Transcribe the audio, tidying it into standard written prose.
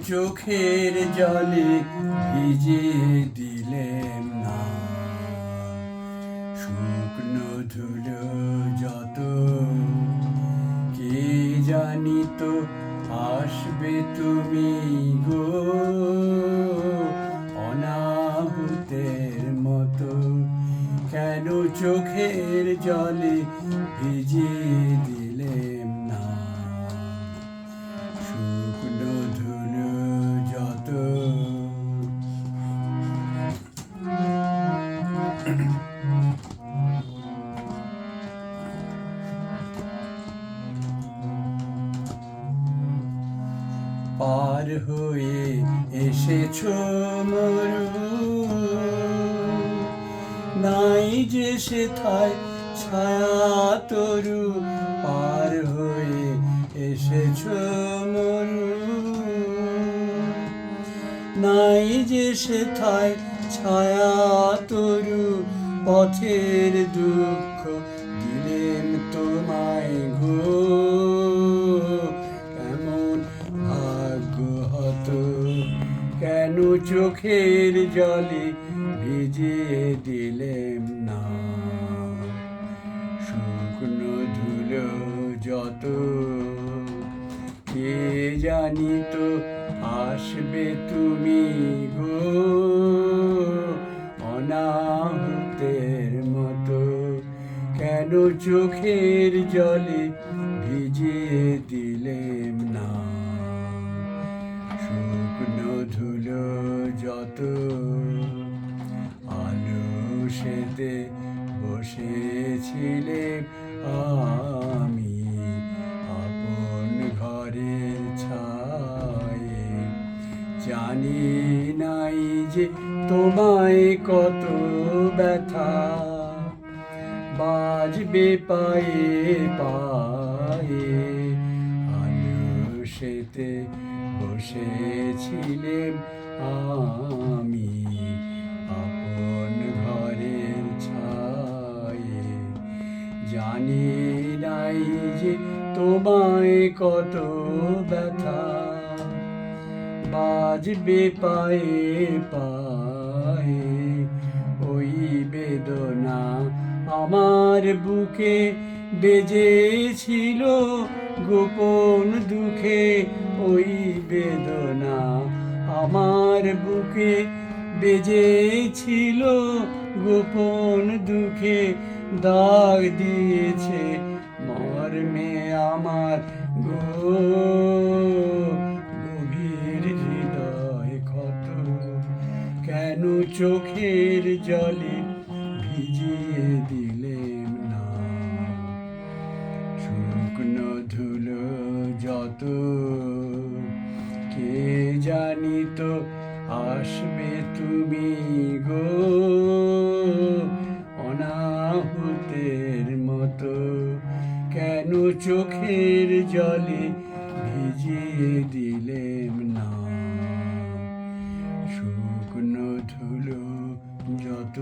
চোখের জলে ভিজিয়ে দিলেম না? শুকনো ধুলো যত, কে জানি তো আসবে তুমি গো অনাহুতের মতো। কেন চোখের জলে ভিজিয়ে দিলেম না? শুকনো ধুলো যত। পার হয়ে এসেছো মরু, নাই যে সেথায় ছায়া তরু। পার হয়ে এসেছো মরু, নাই যে সেথায় ছায়া তরু। পথের দুঃখ দিলেম তোমায় গো, কেমন ভাগ্য হতো। কেন চোখের জলে ভিজিয়ে দিলেম না? শুকনো ধুলো যত, কে জানি তো আসবে তুমি গো অনাহুতের মতো। কেন চোখের জলে ভিজিয়ে দিলেম না? শুকনো ধুলো যত। আলসেতে বসেছিলেম আমি আপন ঘরের ছায়ে, জানি নাই যে তোমায় কত ব্যথা বাজবে পায়ে পায়ে। আলসেতে বসেছিলেম আমি আপন ঘরের ছায়ে, জানি নাই যে তোমায় কত ব্যথা বাজবে পায়ে পায়ে। ওই বেদনা আমার বুকে বেজেছিল গোপন দুঃখে। ওই বেদনা আমার বুকে বেজেছিল গোপন দুঃখে। দাগ দিয়েছে মর্মে আমার গো গভীর হৃদয় ক্ষত। কেন চোখের জলে ভিজিয়ে দিলেম না? শুকনো ধুলো যত, কে জানি তো আসবে তুমি গো অনাহুতের মতো। কেন চোখের জলে ভিজিয়ে দিলেম না? শুকনো ধুলো যত।